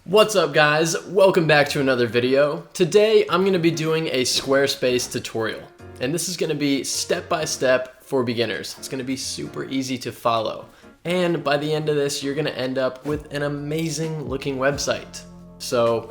What's up guys? Welcome back to another video. Today I'm going to be doing a Squarespace tutorial, and this is going to be step by step for beginners. It's going to be super easy to follow, and by the end of this you're going to end up with an amazing looking website. So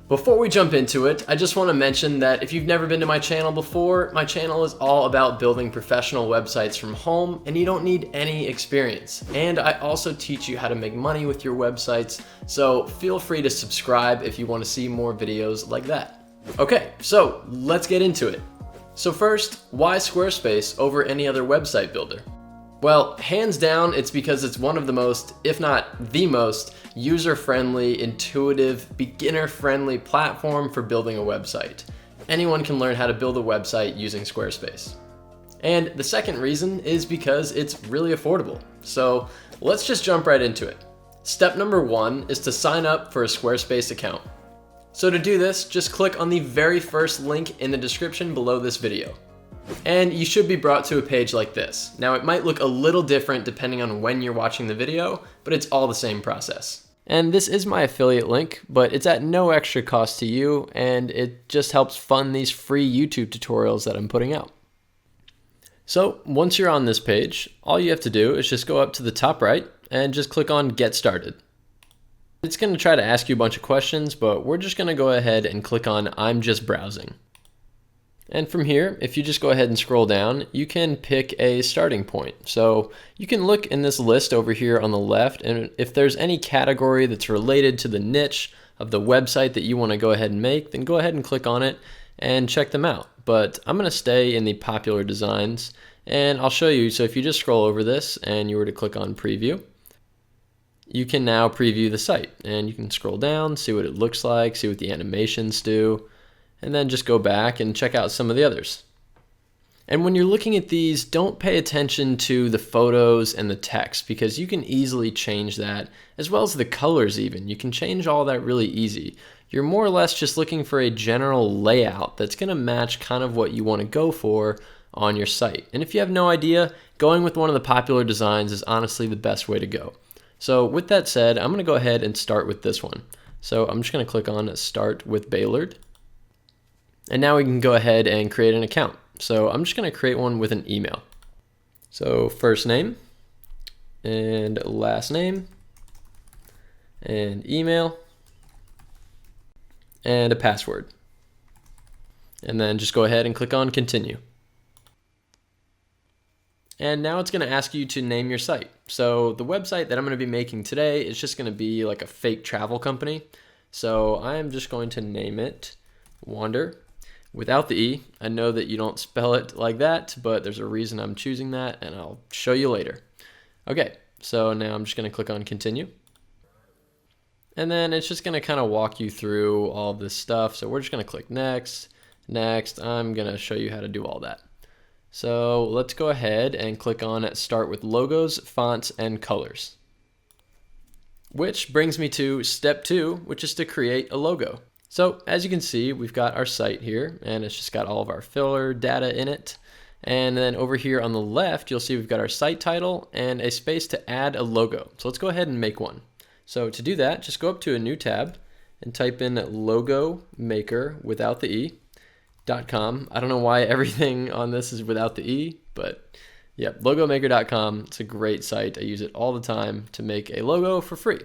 before we jump into it, I just want to mention that if you've never been to my channel before, my channel is all about building professional websites from home, and you don't need any experience. And I also teach you how to make money with your websites, so feel free to subscribe if you want to see more videos like that. Okay, so let's get into it. So first, why Squarespace over any other website builder? Well, hands down, it's because it's one of the most, if not the most, user-friendly, intuitive, beginner-friendly platform for building a website. Anyone can learn how to build a website using Squarespace. And the second reason is because it's really affordable. So let's just jump right into it. Step number one is to sign up for a Squarespace account. So to do this, just click on the very first link in the description below this video. And you should be brought to a page like this. Now it might look a little different depending on when you're watching the video, but it's all the same process. And this is my affiliate link, but it's at no extra cost to you, and it just helps fund these free YouTube tutorials that I'm putting out. So once you're on this page, all you have to do is just go up to the top right and just click on Get Started. It's going to try to ask you a bunch of questions, but we're just going to go ahead and click on I'm just browsing. And from here, if you just go ahead and scroll down, you can pick a starting point. So you can look in this list over here on the left, and if there's any category that's related to the niche of the website that you want to go ahead and make, then go ahead and click on it and check them out. But I'm going to stay in the popular designs, and I'll show you. So if you just scroll over this and you were to click on preview, you can now preview the site, and you can scroll down, see what it looks like, see what the animations do, and then just go back and check out some of the others. And when you're looking at these, don't pay attention to the photos and the text, because you can easily change that, as well as the colors even. You can change all that really easy. You're more or less just looking for a general layout that's going to match kind of what you want to go for on your site. And if you have no idea, going with one of the popular designs is honestly the best way to go. So with that said, I'm going to go ahead and start with this one. So I'm just going to click on Start with Baylord. And now we can go ahead and create an account. So I'm just going to create one with an email. So first name and last name and email and a password. And then just go ahead and click on continue. And now it's going to ask you to name your site. So the website that I'm going to be making today is just going to be like a fake travel company. So I'm just going to name it Wander. Without the E. I know that you don't spell it like that, but there's a reason I'm choosing that, and I'll show you later. Okay, so now I'm just going to click on continue. And then it's just going to kind of walk you through all of this stuff. So we're just going to click next, next. I'm going to show you how to do all that. So let's go ahead and click on Start with Logos, Fonts, and Colors. Which brings me to step 2, which is to create a logo. So as you can see, we've got our site here, and it's just got all of our filler data in it. And then over here on the left, you'll see we've got our site title and a space to add a logo. So let's go ahead and make one. So to do that, just go up to a new tab and type in logo maker without the E.com. I don't know why everything on this is without the E, but yeah, logomaker.com. It's a great site. I use it all the time to make a logo for free.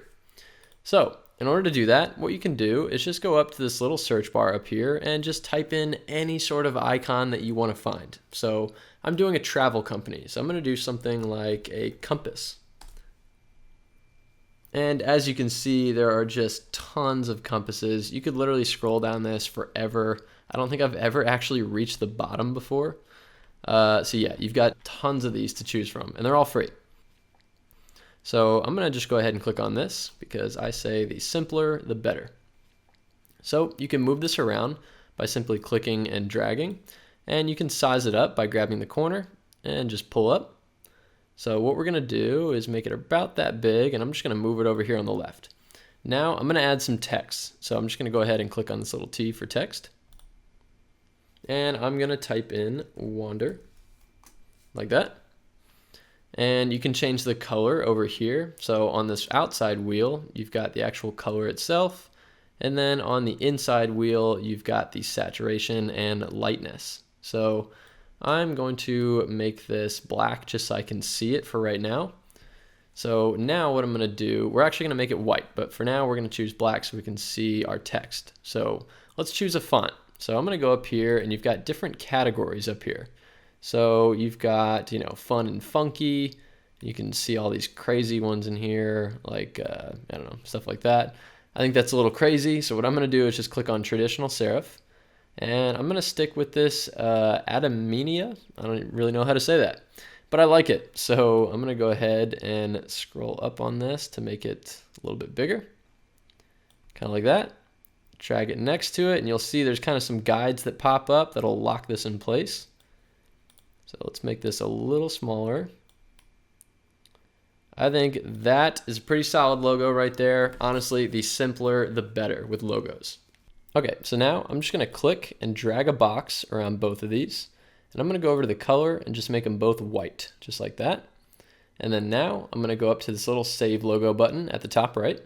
So in order to do that, what you can do is just go up to this little search bar up here and just type in any sort of icon that you want to find. So I'm doing a travel company, so I'm going to do something like a compass. And as you can see, there are just tons of compasses. You could literally scroll down this forever. I don't think I've ever actually reached the bottom before. So yeah, you've got tons of these to choose from, and they're all free. So I'm going to just go ahead and click on this because I say the simpler, the better. So you can move this around by simply clicking and dragging, and you can size it up by grabbing the corner and just pull up. So what we're going to do is make it about that big, and I'm just going to move it over here on the left. Now I'm going to add some text. So I'm just going to go ahead and click on this little T for text. And I'm going to type in Wander like that. And you can change the color over here. So on this outside wheel, you've got the actual color itself. And then on the inside wheel, you've got the saturation and lightness. So I'm going to make this black just so I can see it for right now. So now what I'm going to do, we're actually going to make it white, but for now we're going to choose black so we can see our text. So let's choose a font. So I'm going to go up here, and you've got different categories up here. So you've got, fun and funky. You can see all these crazy ones in here, like, I don't know, stuff like that. I think that's a little crazy. So what I'm going to do is just click on traditional serif. And I'm going to stick with this Adamenia. I don't really know how to say that, but I like it. So I'm going to go ahead and scroll up on this to make it a little bit bigger. Kind of like that. Drag it next to it, and you'll see there's kind of some guides that pop up that'll lock this in place. So let's make this a little smaller. I think that is a pretty solid logo right there. Honestly, the simpler, the better with logos. Okay, so now I'm just going to click and drag a box around both of these. And I'm going to go over to the color and just make them both white, just like that. And then now I'm going to go up to this little Save Logo button at the top right.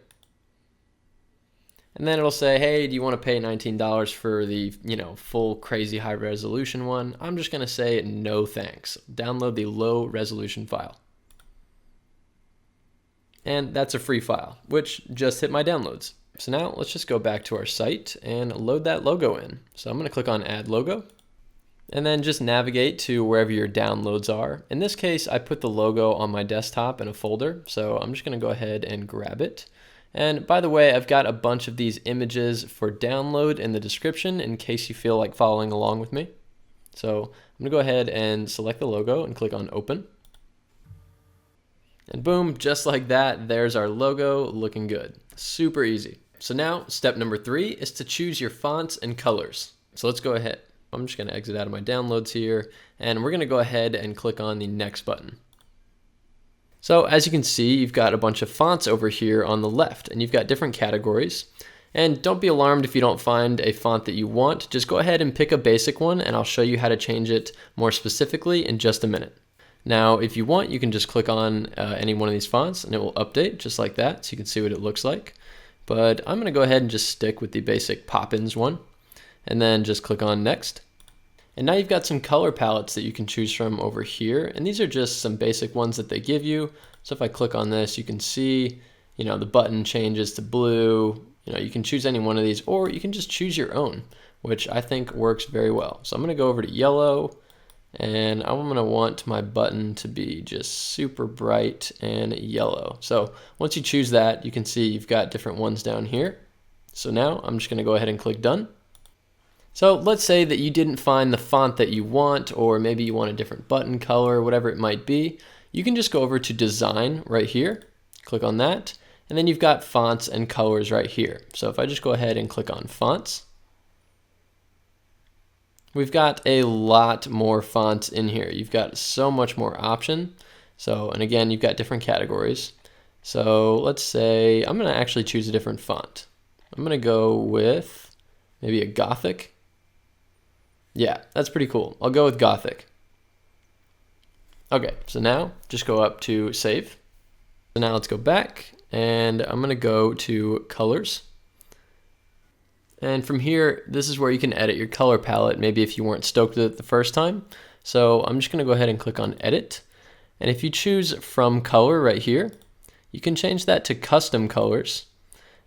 And then it'll say, hey, do you want to pay $19 for the, full crazy high resolution one? I'm just going to say no thanks. Download the low resolution file. And that's a free file, which just hit my downloads. So now let's just go back to our site and load that logo in. So I'm going to click on Add Logo, and then just navigate to wherever your downloads are. In this case, I put the logo on my desktop in a folder, so I'm just going to go ahead and grab it. And by the way, I've got a bunch of these images for download in the description in case you feel like following along with me. So I'm going to go ahead and select the logo and click on Open. And boom, just like that, there's our logo looking good. Super easy. So now step number 3 is to choose your fonts and colors. So let's go ahead. I'm just going to exit out of my downloads here, and we're going to go ahead and click on the next button. So as you can see, you've got a bunch of fonts over here on the left, and you've got different categories. And don't be alarmed if you don't find a font that you want. Just go ahead and pick a basic one, and I'll show you how to change it more specifically in just a minute. Now, if you want, you can just click on any one of these fonts, and it will update just like that, so you can see what it looks like. But I'm going to go ahead and just stick with the basic Poppins one, and then just click on Next. And now you've got some color palettes that you can choose from over here. And these are just some basic ones that they give you. So if I click on this, you can see, the button changes to blue. You can choose any one of these, or you can just choose your own, which I think works very well. So I'm going to go over to yellow, and I'm going to want my button to be just super bright and yellow. So once you choose that, you can see you've got different ones down here. So now I'm just going to go ahead and click Done. So let's say that you didn't find the font that you want, or maybe you want a different button color, whatever it might be. You can just go over to Design right here, click on that, and then you've got fonts and colors right here. So if I just go ahead and click on Fonts, we've got a lot more fonts in here. You've got so much more option. So, and again, you've got different categories. So let's say I'm going to actually choose a different font. I'm going to go with maybe a Gothic. Yeah, that's pretty cool. I'll go with Gothic. Okay, so now just go up to Save. So now let's go back, and I'm going to go to Colors. And from here, this is where you can edit your color palette, maybe if you weren't stoked with it the first time. So I'm just going to go ahead and click on Edit. And if you choose From Color right here, you can change that to Custom Colors.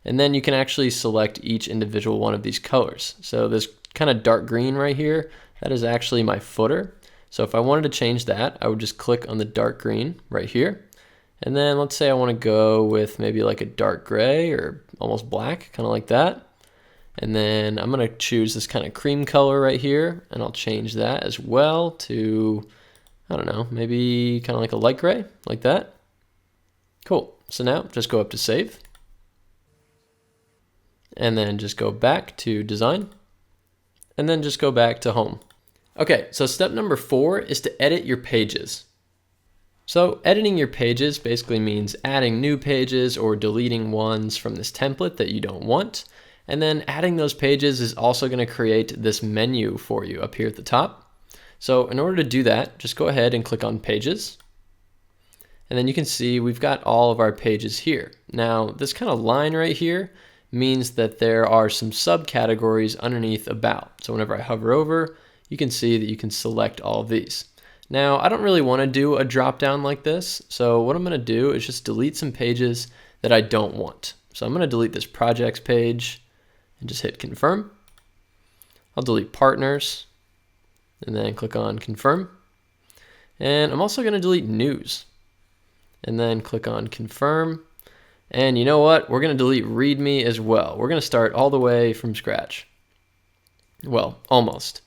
And then you can actually select each individual one of these colors. So this kind of dark green right here, that is actually my footer. So if I wanted to change that, I would just click on the dark green right here. And then let's say I want to go with maybe like a dark gray or almost black, kind of like that. And then I'm going to choose this kind of cream color right here, and I'll change that as well to, I don't know, maybe kind of like a light gray, like that. Cool. So now just go up to Save. And then just go back to Design. And then just go back to Home. Okay, so step number 4 is to edit your pages. So editing your pages basically means adding new pages or deleting ones from this template that you don't want. And then adding those pages is also going to create this menu for you up here at the top. So in order to do that, just go ahead and click on Pages. And then you can see we've got all of our pages here. Now, this kind of line right here means that there are some subcategories underneath about. So whenever I hover over, you can see that you can select all of these. Now, I don't really want to do a drop down like this, so what I'm going to do is just delete some pages that I don't want. So I'm going to delete this projects page and just hit confirm. I'll delete partners and then click on confirm. And I'm also going to delete news and then click on confirm. And you know what? We're going to delete README as well. We're going to start all the way from scratch. Well, almost.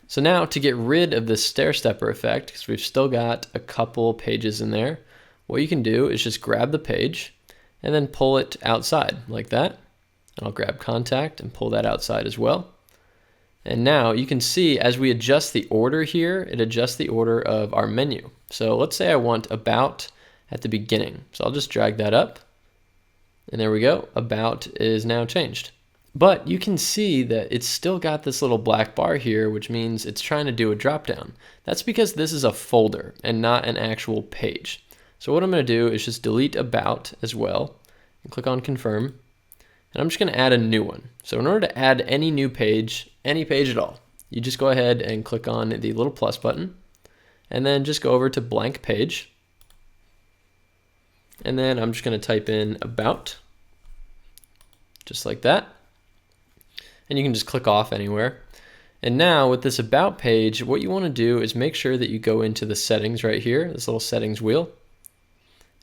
So now to get rid of this stair stepper effect, because we've still got a couple pages in there, what you can do is just grab the page and then pull it outside like that. And I'll grab contact and pull that outside as well. And now you can see as we adjust the order here, it adjusts the order of our menu. So let's say I want about at the beginning. So I'll just drag that up. And there we go. About is now changed. But you can see that it's still got this little black bar here, which means it's trying to do a drop down. That's because this is a folder and not an actual page. So what I'm going to do is just delete about as well and click on confirm. And I'm just going to add a new one. So in order to add any new page, any page at all, you just go ahead and click on the little plus button and then just go over to blank page. And then I'm just going to type in about, just like that. And you can just click off anywhere. And now with this about page, what you want to do is make sure that you go into the settings right here, this little settings wheel.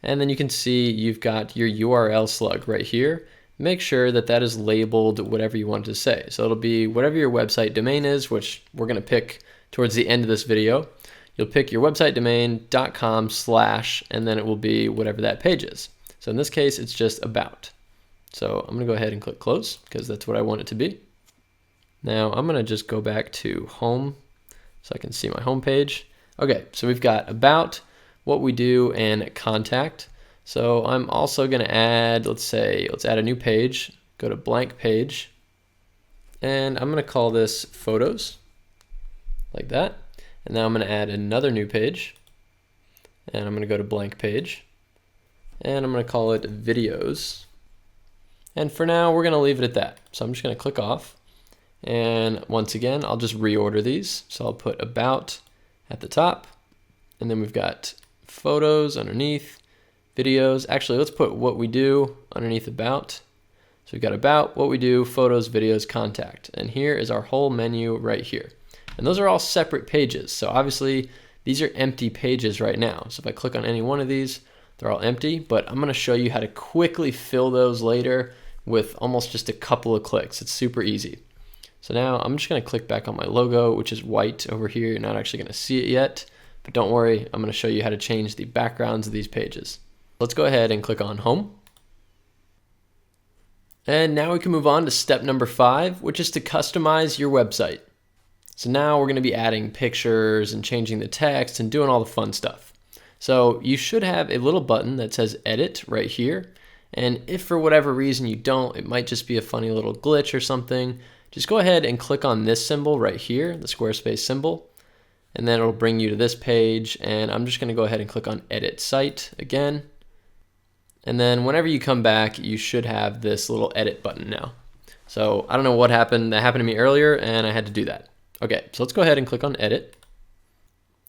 And then you can see you've got your URL slug right here. Make sure that that is labeled whatever you want it to say. So it'll be whatever your website domain is, which we're going to pick towards the end of this video. You'll pick your website domain .com/ and then it will be whatever that page is. So in this case, it's just about. So I'm going to go ahead and click close because that's what I want it to be. Now I'm going to just go back to home so I can see my home page. Okay, so we've got about, what we do, and contact. So I'm also going to add, let's add a new page, go to blank page, and I'm going to call this photos, like that. And now I'm going to add another new page, and I'm going to go to blank page, and I'm going to call it videos. And for now, we're going to leave it at that. So I'm just going to click off. And once again, I'll just reorder these. So I'll put about at the top, and then we've got photos underneath, videos. Actually, let's put what we do underneath about. So we've got about, what we do, photos, videos, contact. And here is our whole menu right here. And those are all separate pages. So obviously, these are empty pages right now. So if I click on any one of these, they're all empty, but I'm going to show you how to quickly fill those later with almost just a couple of clicks. It's super easy. So now I'm just going to click back on my logo, which is white over here. You're not actually going to see it yet, but don't worry. I'm going to show you how to change the backgrounds of these pages. Let's go ahead and click on home. And now we can move on to step number 5, which is to customize your website. So now we're going to be adding pictures and changing the text and doing all the fun stuff. So you should have a little button that says edit right here. And if for whatever reason you don't, it might just be a funny little glitch or something. Just go ahead and click on this symbol right here, the Squarespace symbol, and then it'll bring you to this page. And I'm just going to go ahead and click on edit site again. And then whenever you come back, you should have this little edit button now. So I don't know what happened. That happened to me earlier and I had to do that. Okay, so let's go ahead and click on edit.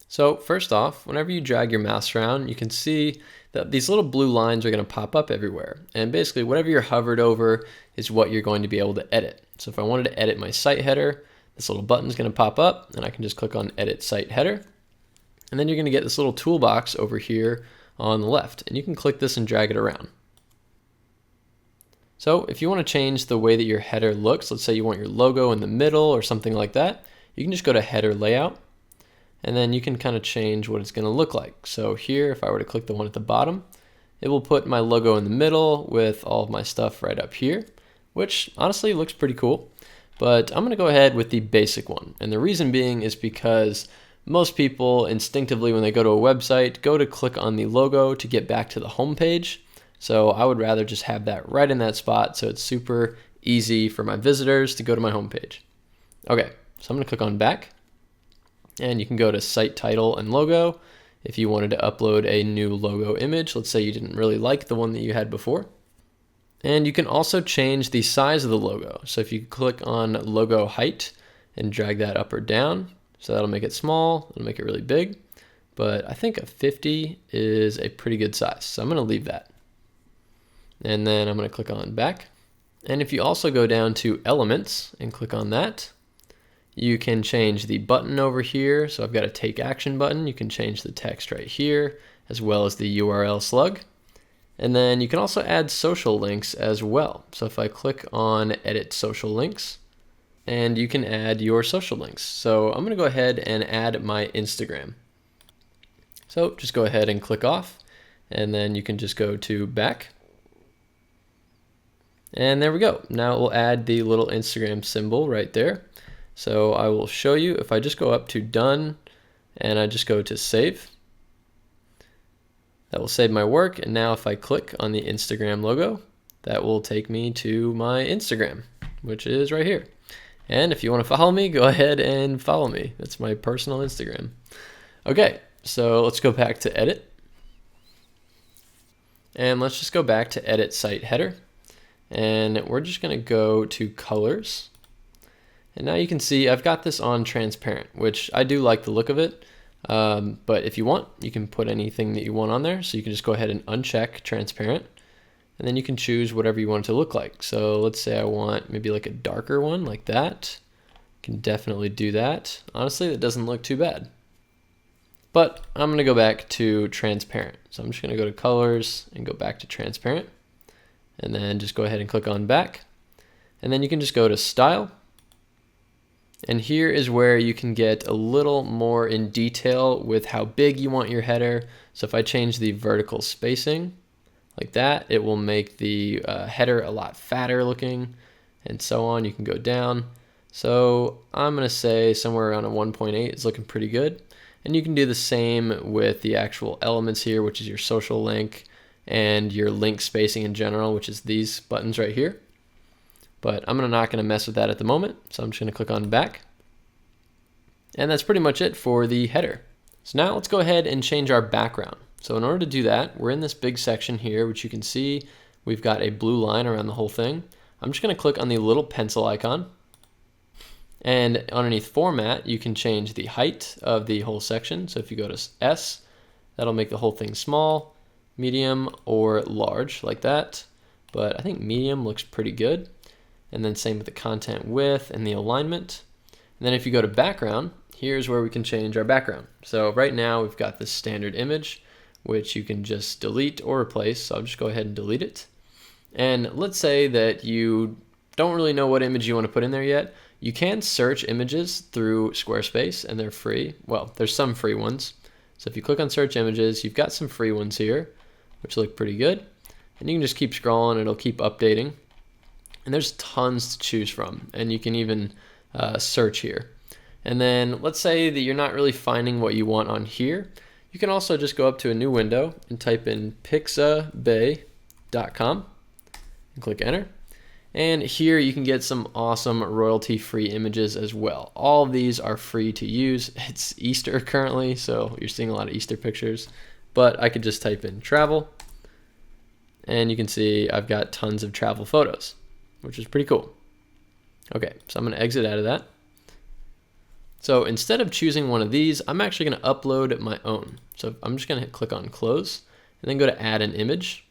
So first off, whenever you drag your mouse around, you can see that these little blue lines are going to pop up everywhere. And basically whatever you're hovered over is what you're going to be able to edit. So if I wanted to edit my site header, this little button is going to pop up and I can just click on edit site header. And then you're going to get this little toolbox over here on the left, and you can click this and drag it around. So if you want to change the way that your header looks, let's say you want your logo in the middle or something like that, you can just go to header layout, and then you can kind of change what it's going to look like. So here, if I were to click the one at the bottom, it will put my logo in the middle with all of my stuff right up here, which honestly looks pretty cool. But I'm going to go ahead with the basic one, and the reason being is because most people instinctively, when they go to a website, go to click on the logo to get back to the home page. So I would rather just have that right in that spot so it's super easy for my visitors to go to my home page. Okay, so I'm going to click on back, and you can go to site title and logo if you wanted to upload a new logo image. Let's say you didn't really like the one that you had before. And you can also change the size of the logo. So if you click on logo height and drag that up or down, so that'll make it small, it'll make it really big. But I think a 50 is a pretty good size, so I'm gonna leave that. And then I'm gonna click on back. And if you also go down to elements and click on that, you can change the button over here. So I've got a take action button. You can change the text right here, as well as the URL slug. And then you can also add social links as well. So if I click on edit social links, and you can add your social links. So I'm gonna go ahead and add my Instagram. So just go ahead and click off, and then you can just go to back. And there we go. Now it will add the little Instagram symbol right there. So I will show you if I just go up to done and I just go to save. That will save my work. And now if I click on the Instagram logo, that will take me to my Instagram, which is right here. And if you want to follow me, go ahead and follow me. That's my personal Instagram. Okay, so let's go back to edit. And let's just go back to edit site header. And we're just going to go to colors. And now you can see I've got this on transparent, which I do like the look of it. But if you want, you can put anything that you want on there. So you can just go ahead and uncheck transparent. And then you can choose whatever you want it to look like. So let's say I want maybe like a darker one like that. You can definitely do that. Honestly, that doesn't look too bad. But I'm going to go back to transparent. So I'm just going to go to colors and go back to transparent. And then just go ahead and click on back. And then you can just go to style. And here is where you can get a little more in detail with how big you want your header. So if I change the vertical spacing like that, it will make the header a lot fatter looking and so on. You can go down. So I'm going to say somewhere around a 1.8 is looking pretty good. And you can do the same with the actual elements here, which is your social link and your link spacing in general, which is these buttons right here. But I'm not going to mess with that at the moment. So I'm just going to click on back. And that's pretty much it for the header. So now let's go ahead and change our background. So in order to do that, we're in this big section here, which you can see we've got a blue line around the whole thing. I'm just going to click on the little pencil icon. And underneath format, you can change the height of the whole section. So if you go to S, that'll make the whole thing small, medium, or large like that. But I think medium looks pretty good. And then same with the content width and the alignment. And then if you go to background, here's where we can change our background. So right now we've got this standard image, which you can just delete or replace. So I'll just go ahead and delete it. And let's say that you don't really know what image you want to put in there yet. You can search images through Squarespace and they're free. Well, there's some free ones. So if you click on search images, you've got some free ones here, which look pretty good. And you can just keep scrolling, it'll keep updating. And there's tons to choose from, and you can even search here. And then let's say that you're not really finding what you want on here. You can also just go up to a new window and type in pixabay.com and click enter. And here you can get some awesome royalty-free images as well. All of these are free to use. It's Easter currently, so you're seeing a lot of Easter pictures. But I could just type in travel, and you can see I've got tons of travel photos, which is pretty cool. Okay, so I'm going to exit out of that. So instead of choosing one of these, I'm actually going to upload my own. So I'm just going to click on close and then go to add an image.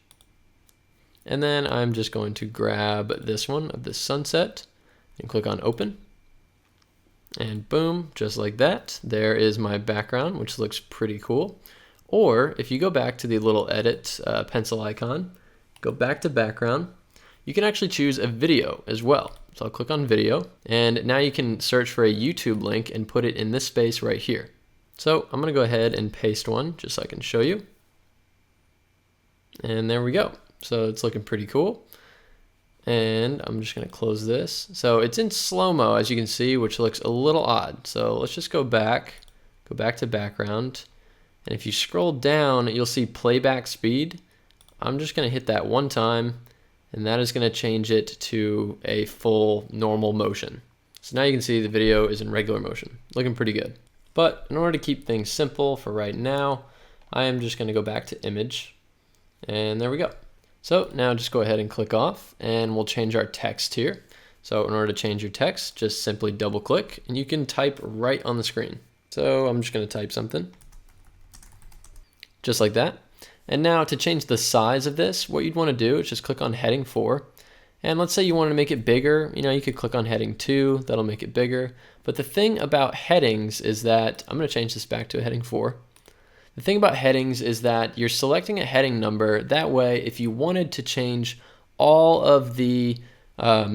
And then I'm just going to grab this one of this sunset and click on open. And boom, just like that, there is my background, which looks pretty cool. Or if you go back to the little edit pencil icon, go back to background, you can actually choose a video as well. So I'll click on video, and now you can search for a YouTube link and put it in this space right here. So I'm gonna go ahead and paste one just so I can show you. And there we go. So it's looking pretty cool. And I'm just gonna close this. So it's in slow-mo, as you can see, which looks a little odd. So let's just go back to background. And if you scroll down, you'll see playback speed. I'm just gonna hit that one time, and that is going to change it to a full normal motion. So now you can see the video is in regular motion, looking pretty good. But in order to keep things simple for right now, I am just going to go back to image, and there we go. So now just go ahead and click off, and we'll change our text here. So in order to change your text, just simply double click and you can type right on the screen. So I'm just going to type something just like that. And now to change the size of this, what you'd want to do is just click on heading 4. And let's say you want to make it bigger, you could click on heading 2, that'll make it bigger. But the thing about headings is that, I'm going to change this back to a heading 4. The thing about headings is that you're selecting a heading number. That way, if you wanted to change all of the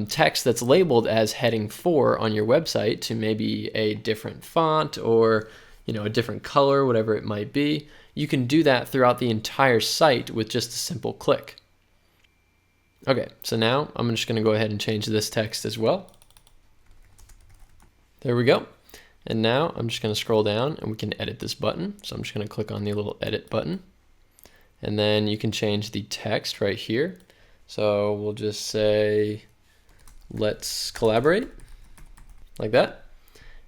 text that's labeled as heading 4 on your website to maybe a different font or a different color, whatever it might be, you can do that throughout the entire site with just a simple click. Okay, so now I'm just going to go ahead and change this text as well. There we go. And now I'm just going to scroll down and we can edit this button. So I'm just going to click on the little edit button. And then you can change the text right here. So we'll just say, let's collaborate, like that.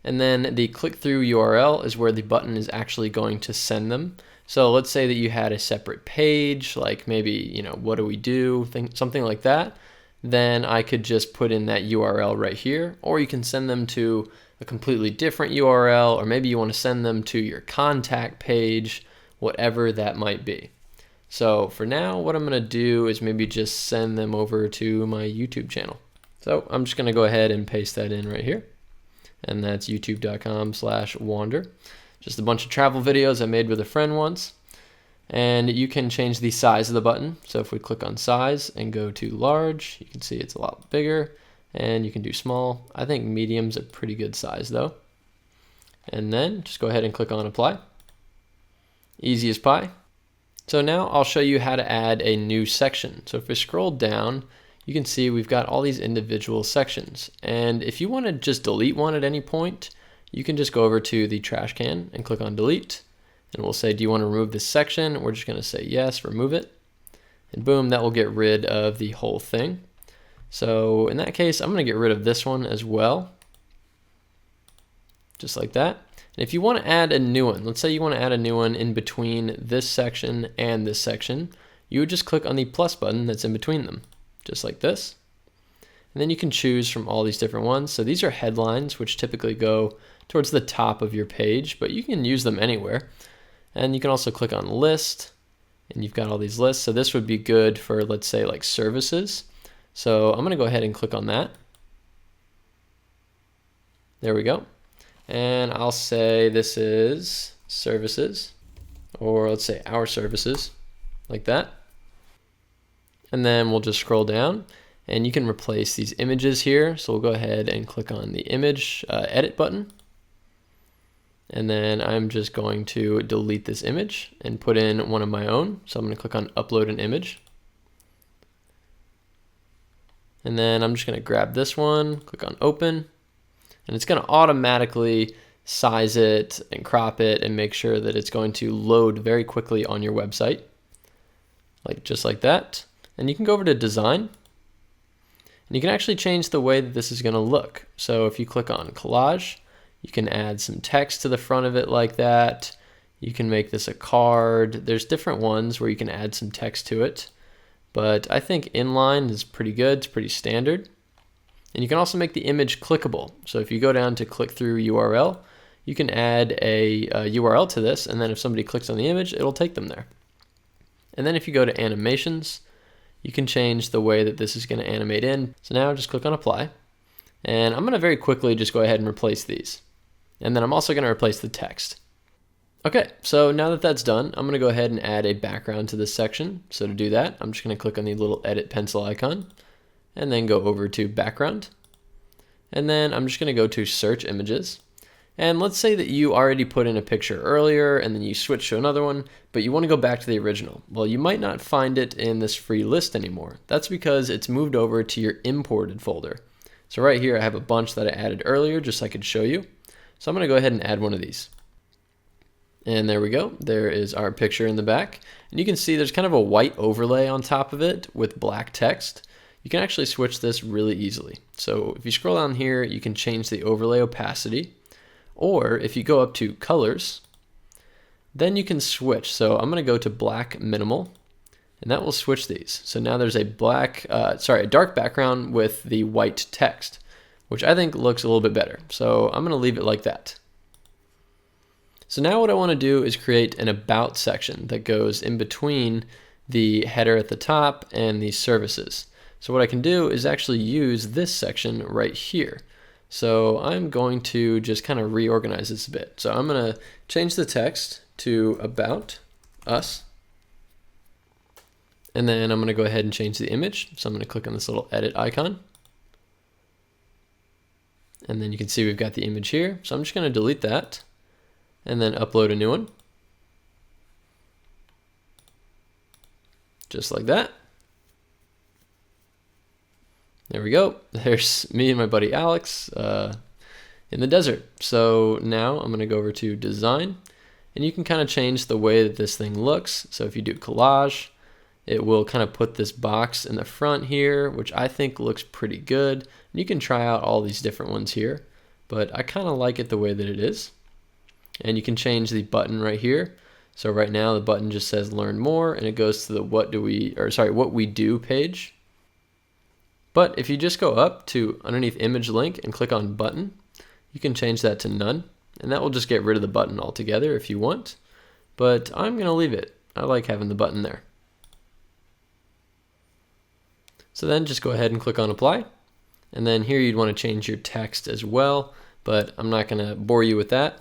And then the click through URL is where the button is actually going to send them. So let's say that you had a separate page, like maybe, what do we do, something like that. Then I could just put in that URL right here, or you can send them to a completely different URL, or maybe you want to send them to your contact page, whatever that might be. So for now, what I'm going to do is maybe just send them over to my YouTube channel. So I'm just going to go ahead and paste that in right here. And that's youtube.com/wander. Just a bunch of travel videos I made with a friend once. And you can change the size of the button. So if we click on size and go to large, you can see it's a lot bigger. And you can do small. I think medium's a pretty good size though. And then just go ahead and click on apply. Easy as pie. So now I'll show you how to add a new section. So if we scroll down, you can see we've got all these individual sections. And if you want to just delete one at any point, you can just go over to the trash can and click on delete. And we'll say, do you want to remove this section? We're just going to say yes, remove it. And boom, that will get rid of the whole thing. So in that case, I'm going to get rid of this one as well. Just like that. And if you want to add a new one, let's say you want to add a new one in between this section and this section, you would just click on the plus button that's in between them, just like this. And then you can choose from all these different ones. So these are headlines, which typically go towards the top of your page, but you can use them anywhere. And you can also click on list, and you've got all these lists. So this would be good for, let's say, like services. So I'm going to go ahead and click on that. There we go. And I'll say this is services, or let's say our services, like that. And then we'll just scroll down and you can replace these images here. So we'll go ahead and click on the image edit button. And then I'm just going to delete this image and put in one of my own. So I'm going to click on upload an image. And then I'm just going to grab this one, click on open, and it's going to automatically size it and crop it and make sure that it's going to load very quickly on your website, just like that. And you can go over to design, and you can actually change the way that this is going to look. So if you click on collage, you can add some text to the front of it like that. You can make this a card. There's different ones where you can add some text to it, but I think inline is pretty good. It's pretty standard. And you can also make the image clickable. So if you go down to click through URL, you can add a URL to this, and then if somebody clicks on the image, it'll take them there. And then if you go to animations, you can change the way that this is going to animate in. So now just click on apply. And I'm going to very quickly just go ahead and replace these. And then I'm also going to replace the text. Okay, so now that that's done, I'm going to go ahead and add a background to this section. So to do that, I'm just going to click on the little edit pencil icon and then go over to background. And then I'm just going to go to search images. And let's say that you already put in a picture earlier and then you switch to another one, but you want to go back to the original. Well, you might not find it in this free list anymore. That's because it's moved over to your imported folder. So right here, I have a bunch that I added earlier just so I could show you. So I'm going to go ahead and add one of these. And there we go. There is our picture in the back. And you can see there's kind of a white overlay on top of it with black text. You can actually switch this really easily. So if you scroll down here, you can change the overlay opacity. Or if you go up to colors, then you can switch. So I'm going to go to black minimal. And that will switch these. So now there's a dark background with the white text, which I think looks a little bit better. So I'm going to leave it like that. So now what I want to do is create an about section that goes in between the header at the top and the services. So what I can do is actually use this section right here. So I'm going to just kind of reorganize this a bit. So I'm going to change the text to about us. And then I'm going to go ahead and change the image. So I'm going to click on this little edit icon. And then you can see we've got the image here. So I'm just going to delete that and then upload a new one. Just like that. There we go. There's me and my buddy Alex in the desert. So now I'm going to go over to design, and you can kind of change the way that this thing looks. So if you do collage, it will kind of put this box in the front here, which I think looks pretty good. And you can try out all these different ones here, but I kind of like it the way that it is. And you can change the button right here. So right now the button just says learn more, and it goes to the what we do page. But if you just go up to underneath image link and click on button, you can change that to none, and that will just get rid of the button altogether if you want. But I'm going to leave it. I like having the button there. So then just go ahead and click on apply. And then here you'd want to change your text as well, but I'm not going to bore you with that.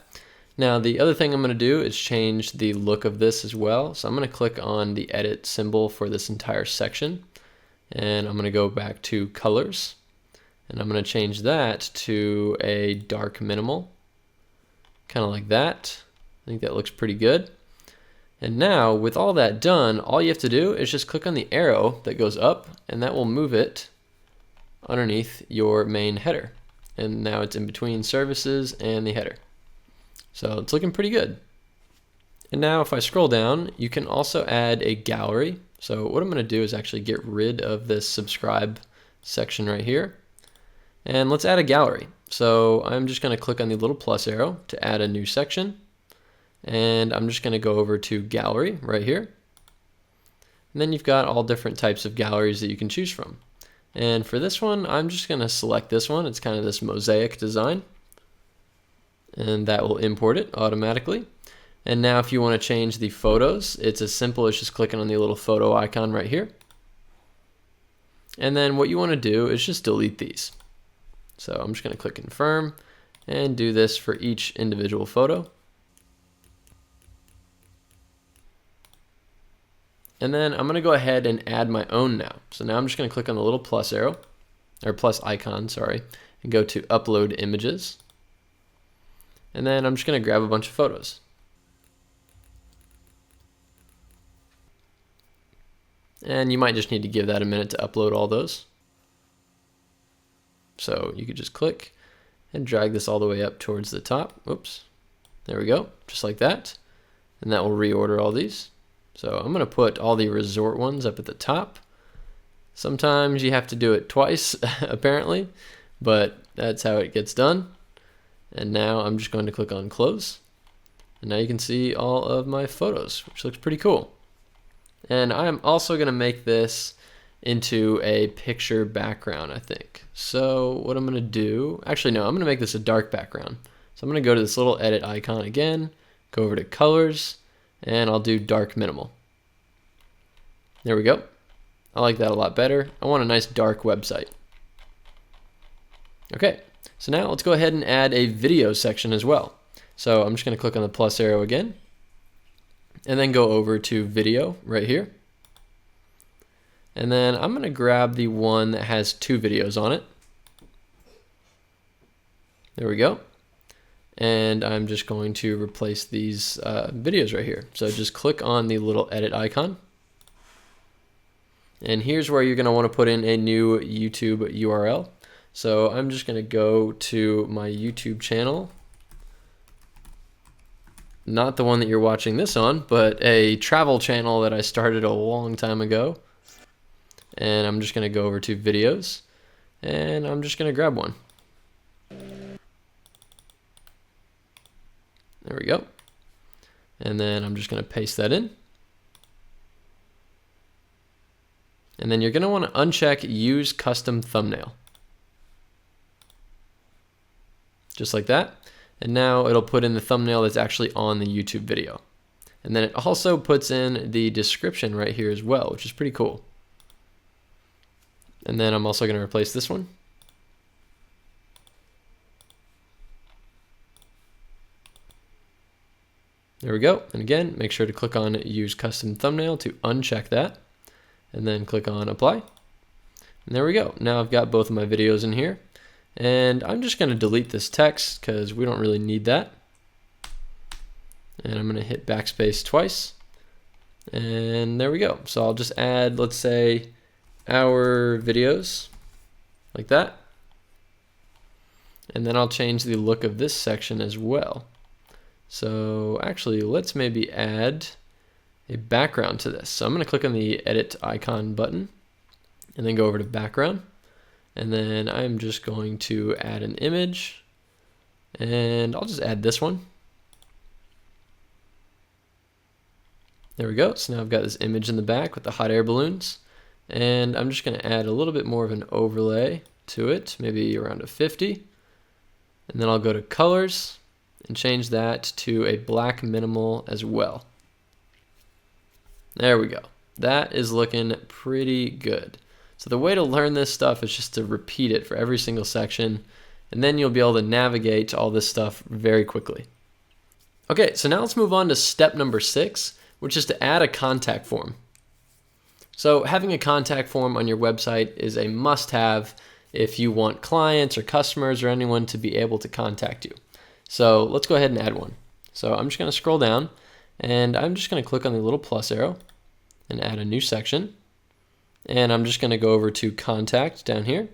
Now the other thing I'm going to do is change the look of this as well. So I'm going to click on the edit symbol for this entire section. And I'm going to go back to colors, and I'm going to change that to a dark minimal, kind of like that. I think that looks pretty good. And now with all that done, all you have to do is just click on the arrow that goes up, and that will move it underneath your main header. And now it's in between services and the header. So it's looking pretty good. And now if I scroll down, you can also add a gallery. So what I'm going to do is actually get rid of this subscribe section right here. And let's add a gallery. So I'm just going to click on the little plus arrow to add a new section. And I'm just going to go over to gallery right here. And then you've got all different types of galleries that you can choose from. And for this one, I'm just going to select this one. It's kind of this mosaic design. And that will import it automatically. And now if you want to change the photos, it's as simple as just clicking on the little photo icon right here. And then what you want to do is just delete these. So I'm just going to click confirm and do this for each individual photo. And then I'm going to go ahead and add my own now. So now I'm just going to click on the little plus arrow, or plus icon, sorry, and go to upload images. And then I'm just going to grab a bunch of photos. And you might just need to give that a minute to upload all those. So you could just click and drag this all the way up towards the top. Oops. There we go. Just like that. And that will reorder all these. So I'm going to put all the resort ones up at the top. Sometimes you have to do it twice, apparently, but that's how it gets done. And now I'm just going to click on close. And now you can see all of my photos, which looks pretty cool. And I'm also going to make this into a picture background, I think. So what I'm going to do, actually no, I'm going to make this a dark background. So I'm going to go to this little edit icon again, go over to colors, and I'll do dark minimal. There we go. I like that a lot better. I want a nice dark website. Okay, so now let's go ahead and add a video section as well. So I'm just going to click on the plus arrow again, and then go over to video right here. And then I'm going to grab the one that has 2 videos on it. There we go. And I'm just going to replace these videos right here. So just click on the little edit icon. And here's where you're going to want to put in a new YouTube URL. So I'm just going to go to my YouTube channel. Not the one that you're watching this on, but a travel channel that I started a long time ago. And I'm just going to go over to videos, and I'm just going to grab one. There we go. And then I'm just going to paste that in. And then you're going to want to uncheck Use Custom Thumbnail. Just like that. And now it'll put in the thumbnail that's actually on the YouTube video. And then it also puts in the description right here as well, which is pretty cool. And then I'm also going to replace this one. There we go. And again, make sure to click on Use Custom Thumbnail to uncheck that. And then click on Apply. And there we go. Now I've got both of my videos in here. And I'm just going to delete this text because we don't really need that. And I'm going to hit backspace twice. And there we go. So I'll just add, let's say, our videos like that. And then I'll change the look of this section as well. So actually, let's maybe add a background to this. So I'm going to click on the edit icon button and then go over to background. And then I'm just going to add an image, and I'll just add this one. There we go. So now I've got this image in the back with the hot air balloons, and I'm just going to add a little bit more of an overlay to it, maybe around a 50. And then I'll go to colors and change that to a black minimal as well. There we go. That is looking pretty good. So the way to learn this stuff is just to repeat it for every single section, and then you'll be able to navigate all this stuff very quickly. Okay, so now let's move on to step number 6, which is to add a contact form. So having a contact form on your website is a must-have if you want clients or customers or anyone to be able to contact you. So let's go ahead and add one. So I'm just going to scroll down, and I'm just going to click on the little plus arrow and add a new section. And I'm just going to go over to contact down here.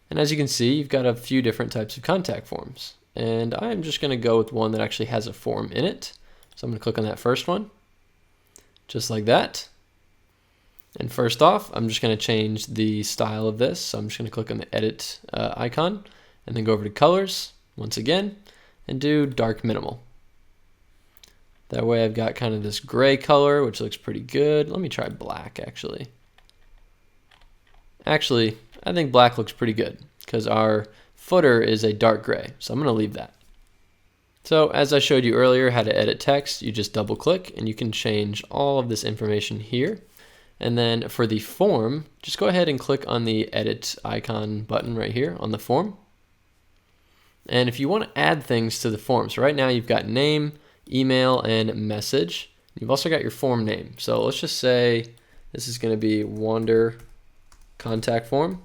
And as you can see, you've got a few different types of contact forms. And I'm just going to go with one that actually has a form in it. So I'm going to click on that first one, just like that. And first off, I'm just going to change the style of this. So I'm just going to click on the edit icon and then go over to colors once again and do dark minimal. That way I've got kind of this gray color, which looks pretty good. Let me try black, actually. Actually, I think black looks pretty good because our footer is a dark gray, so I'm going to leave that. So as I showed you earlier how to edit text, you just double click and you can change all of this information here. And then for the form, just go ahead and click on the edit icon button right here on the form. And if you want to add things to the form, so right now you've got name, email, and message. You've also got your form name. So let's just say this is going to be Wander contact form.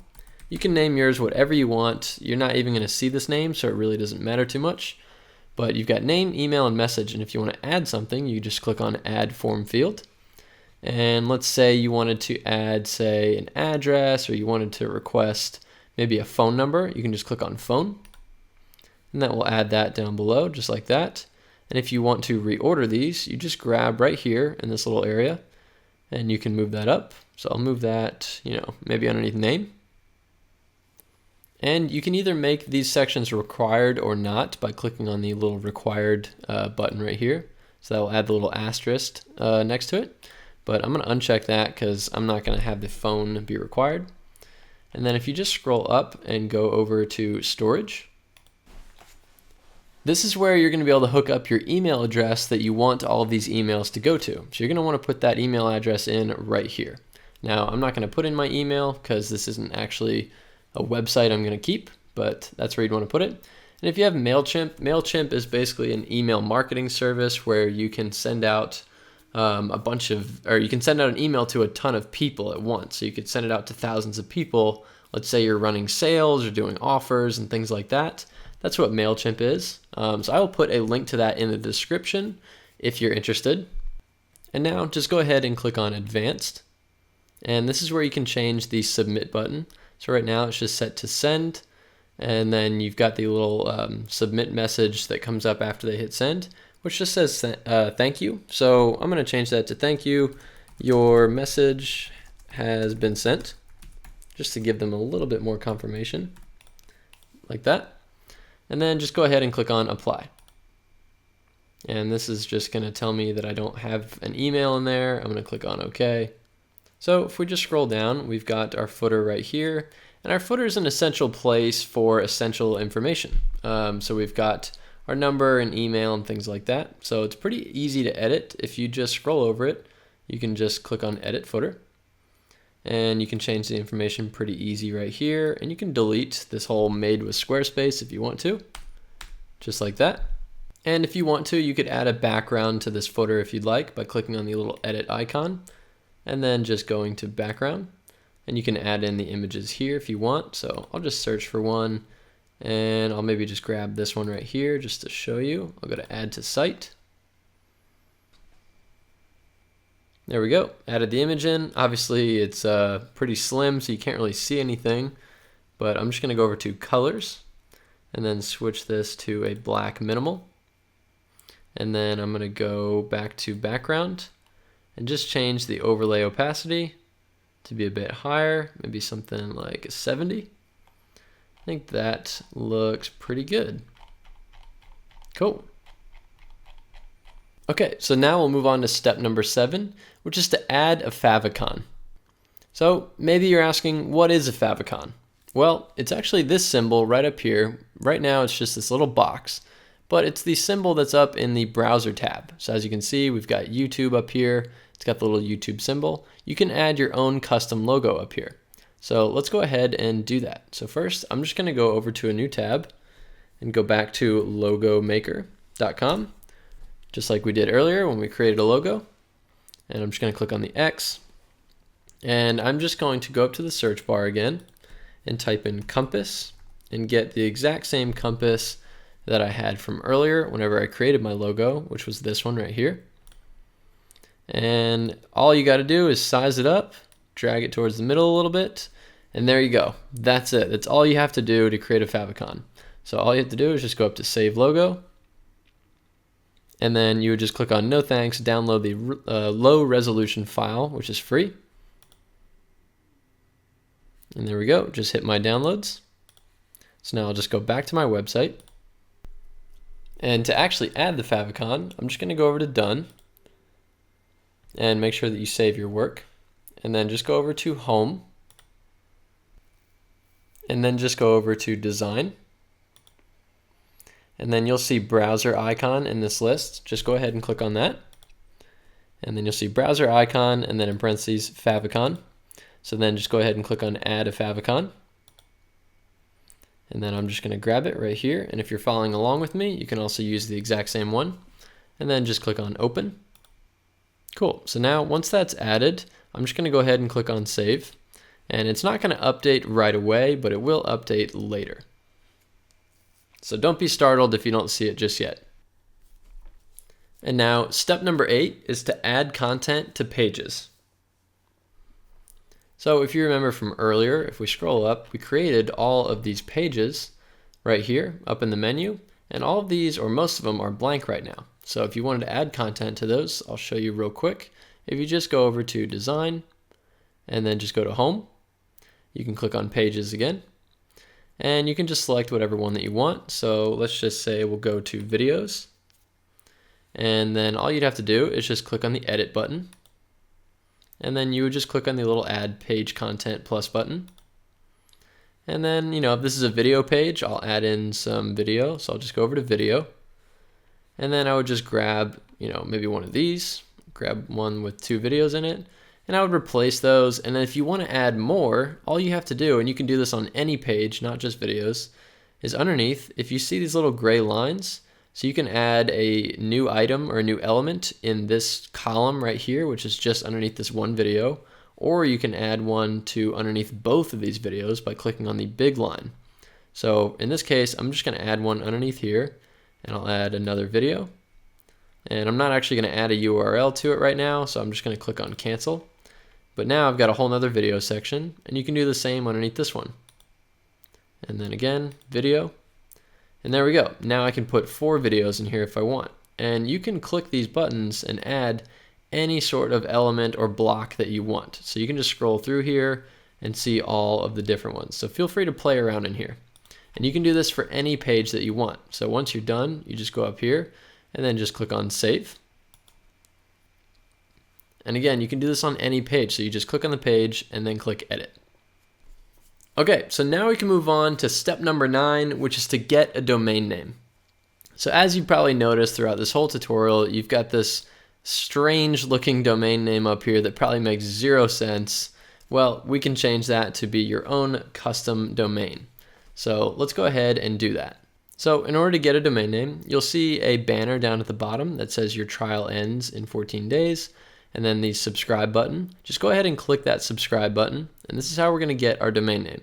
You can name yours whatever you want. You're not even going to see this name, so it really doesn't matter too much. But you've got name, email, and message. And if you want to add something, you just click on Add Form Field. And let's say you wanted to add, say, an address, or you wanted to request maybe a phone number. You can just click on Phone. And that will add that down below, just like that. And if you want to reorder these, you just grab right here in this little area and you can move that up. So I'll move that, maybe underneath name. And you can either make these sections required or not by clicking on the little required button right here. So that will add the little asterisk next to it. But I'm going to uncheck that because I'm not going to have the phone be required. And then if you just scroll up and go over to storage, this is where you're going to be able to hook up your email address that you want all of these emails to go to. So you're going to want to put that email address in right here. Now, I'm not going to put in my email because this isn't actually a website I'm going to keep, but that's where you'd want to put it. And if you have MailChimp is basically an email marketing service where you can send out you can send out an email to a ton of people at once. So you could send it out to thousands of people. Let's say you're running sales or doing offers and things like that. That's what MailChimp is. So I will put a link to that in the description if you're interested. And now just go ahead and click on Advanced. And this is where you can change the Submit button. So right now it's just set to Send. And then you've got the little submit message that comes up after they hit Send, which just says thank you. So I'm going to change that to thank you. Your message has been sent, just to give them a little bit more confirmation, like that. And then just go ahead and click on Apply. And this is just going to tell me that I don't have an email in there. I'm going to click on OK. So if we just scroll down, we've got our footer right here, and our footer is an essential place for essential information. So we've got our number and email and things like that. So it's pretty easy to edit. If you just scroll over it, you can just click on Edit Footer, and you can change the information pretty easy right here, and you can delete this whole Made with Squarespace if you want to, just like that. And if you want to, you could add a background to this footer if you'd like by clicking on the little edit icon and then just going to background, and you can add in the images here if you want. So I'll just search for one, and I'll maybe just grab this one right here just to show you. I'll go to Add to Site. There we go, added the image in. Obviously it's pretty slim, so you can't really see anything, but I'm just gonna go over to Colors and then switch this to a black minimal. And then I'm gonna go back to Background and just change the overlay opacity to be a bit higher, maybe something like a 70. I think that looks pretty good. Cool. Okay, so now we'll move on to step number 7, which is to add a favicon. So maybe you're asking, what is a favicon? Well, it's actually this symbol right up here. Right now it's just this little box, but it's the symbol that's up in the browser tab. So as you can see, we've got YouTube up here. It's got the little YouTube symbol. You can add your own custom logo up here. So let's go ahead and do that. So first, I'm just gonna go over to a new tab and go back to logomaker.com. just like we did earlier when we created a logo. And I'm just going to click on the X, and I'm just going to go up to the search bar again and type in compass and get the exact same compass that I had from earlier whenever I created my logo, which was this one right here. And all you got to do is size it up, drag it towards the middle a little bit, and there you go. That's it. That's all you have to do to create a favicon. So all you have to do is just go up to Save Logo, and then you would just click on No Thanks, download the low resolution file, which is free. And there we go, just hit my downloads. So now I'll just go back to my website. And to actually add the favicon, I'm just gonna go over to Done and make sure that you save your work. And then just go over to Home. And then just go over to Design. And then you'll see browser icon in this list. Just go ahead and click on that. And then you'll see browser icon and then in parentheses favicon. So then just go ahead and click on add a favicon. And then I'm just going to grab it right here. And if you're following along with me, you can also use the exact same one. And then just click on open. Cool. So now once that's added, I'm just going to go ahead and click on save. And it's not going to update right away, but it will update later. So don't be startled if you don't see it just yet. And now step number 8 is to add content to pages. So if you remember from earlier, if we scroll up, we created all of these pages right here up in the menu, and all of these, or most of them, are blank right now. So if you wanted to add content to those, I'll show you real quick. If you just go over to Design and then just go to Home, you can click on Pages again. And you can just select whatever one that you want. So let's just say we'll go to Videos. And then all you'd have to do is just click on the Edit button. And then you would just click on the little Add Page Content Plus button. And then, if this is a video page, I'll add in some video. So I'll just go over to Video. And then I would just grab, maybe one of these, grab one with 2 videos in it. And I would replace those. And then if you want to add more, all you have to do, and you can do this on any page, not just videos, is underneath, if you see these little gray lines, so you can add a new item or a new element in this column right here, which is just underneath this one video, or you can add one to underneath both of these videos by clicking on the big line. So in this case, I'm just going to add one underneath here, and I'll add another video. And I'm not actually going to add a URL to it right now, so I'm just going to click on Cancel. But now I've got a whole nother video section, and you can do the same underneath this one. And then again, video. And there we go. Now I can put 4 videos in here if I want. And you can click these buttons and add any sort of element or block that you want. So you can just scroll through here and see all of the different ones. So feel free to play around in here. And you can do this for any page that you want. So once you're done, you just go up here and then just click on Save. And again, you can do this on any page. So you just click on the page and then click edit. Okay, so now we can move on to step number 9, which is to get a domain name. So as you probably noticed throughout this whole tutorial, you've got this strange looking domain name up here that probably makes 0 sense. Well, we can change that to be your own custom domain. So let's go ahead and do that. So in order to get a domain name, you'll see a banner down at the bottom that says your trial ends in 14 days, and then the subscribe button. Just go ahead and click that subscribe button, and this is how we're going to get our domain name.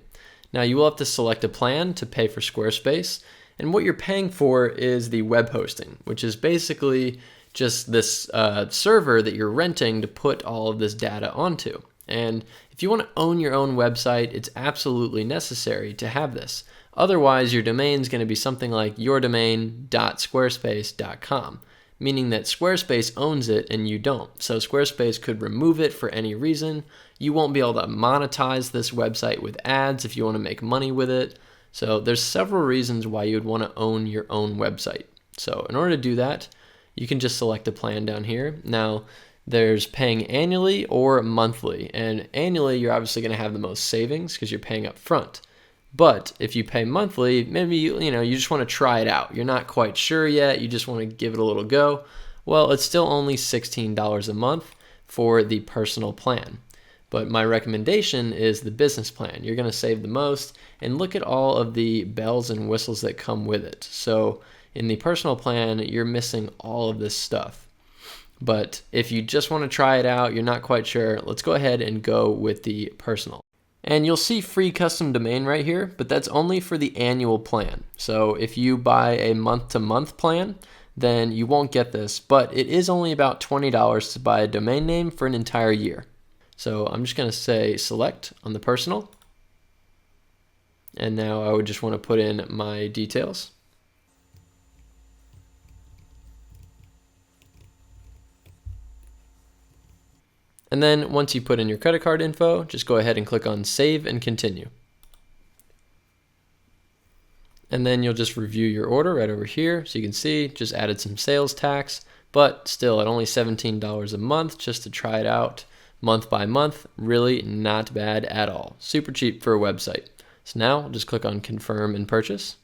Now you will have to select a plan to pay for Squarespace, and what you're paying for is the web hosting, which is basically just this server that you're renting to put all of this data onto. And if you want to own your own website, it's absolutely necessary to have this. Otherwise, your domain is going to be something like yourdomain.squarespace.com, meaning that Squarespace owns it and you don't. So Squarespace could remove it for any reason. You won't be able to monetize this website with ads if you want to make money with it. So there's several reasons why you would want to own your own website. So in order to do that, you can just select a plan down here. Now, there's paying annually or monthly, and annually you're obviously going to have the most savings because you're paying up front. But if you pay monthly, maybe you just want to try it out. You're not quite sure yet. You just want to give it a little go. Well, it's still only $16 a month for the personal plan. But my recommendation is the business plan. You're going to save the most, and look at all of the bells and whistles that come with it. So in the personal plan, you're missing all of this stuff. But if you just want to try it out, you're not quite sure, let's go ahead and go with the personal. And you'll see free custom domain right here, but that's only for the annual plan. So if you buy a month-to-month plan, then you won't get this, but it is only about $20 to buy a domain name for an entire year. So I'm just going to say select on the personal. And now I would just want to put in my details. And then once you put in your credit card info, just go ahead and click on Save and Continue. And then you'll just review your order right over here. So you can see, just added some sales tax, but still at only $17 a month just to try it out month by month. Really not bad at all. Super cheap for a website. So now I'll just click on Confirm and Purchase.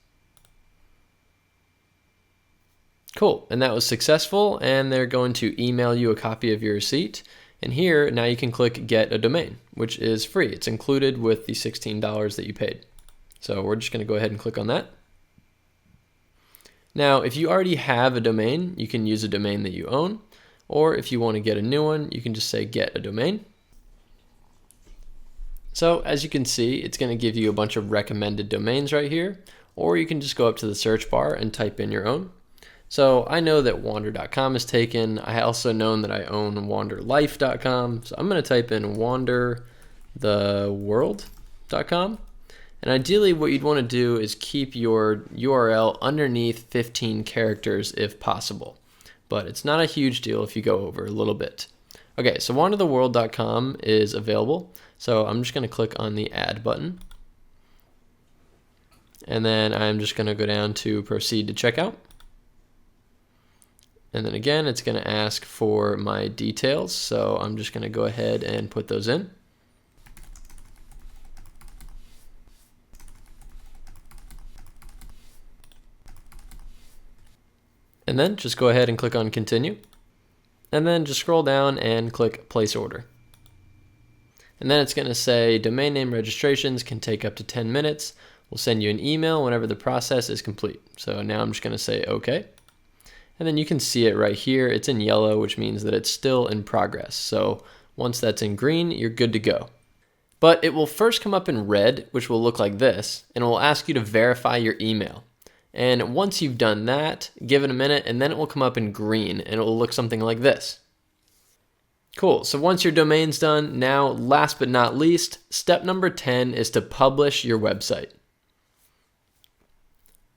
Cool, and that was successful, and they're going to email you a copy of your receipt. And here, now you can click Get a Domain, which is free. It's included with the $16 that you paid. So we're just going to go ahead and click on that. Now, if you already have a domain, you can use a domain that you own. Or if you want to get a new one, you can just say Get a Domain. So as you can see, it's going to give you a bunch of recommended domains right here. Or you can just go up to the search bar and type in your own. So I know that wander.com is taken. I also know that I own wanderlife.com. So I'm going to type in wandertheworld.com. And ideally what you'd want to do is keep your URL underneath 15 characters if possible. But it's not a huge deal if you go over a little bit. Okay, so wandertheworld.com is available. So I'm just going to click on the add button. And then I'm just going to go down to proceed to checkout. And then again, it's going to ask for my details. So I'm just going to go ahead and put those in. And then just go ahead and click on continue. And then just scroll down and click place order. And then it's going to say domain name registrations can take up to 10 minutes. We'll send you an email whenever the process is complete. So now I'm just going to say OK. And then you can see it right here. It's in yellow, which means that it's still in progress. So once that's in green, you're good to go. But it will first come up in red, which will look like this, and it will ask you to verify your email. And once you've done that, give it a minute, and then it will come up in green, and it will look something like this. Cool, so once your domain's done, now last but not least, step number 10 is to publish your website.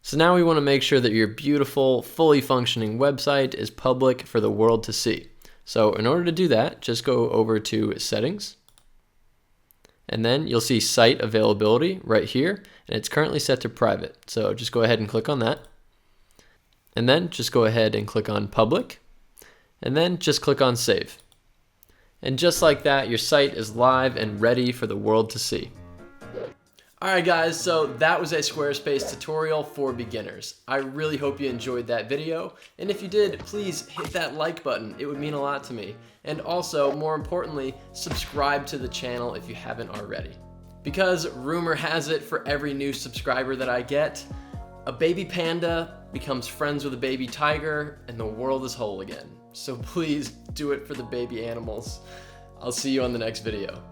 So now we want to make sure that your beautiful, fully functioning website is public for the world to see. So in order to do that, just go over to Settings. And then you'll see Site Availability right here, and it's currently set to private. So just go ahead and click on that. And then just go ahead and click on Public. And then just click on Save. And just like that, your site is live and ready for the world to see. Alright guys, so that was a Squarespace tutorial for beginners. I really hope you enjoyed that video, and if you did, please hit that like button. It would mean a lot to me. And also, more importantly, subscribe to the channel if you haven't already. Because rumor has it, for every new subscriber that I get, a baby panda becomes friends with a baby tiger and the world is whole again. So please do it for the baby animals. I'll see you on the next video.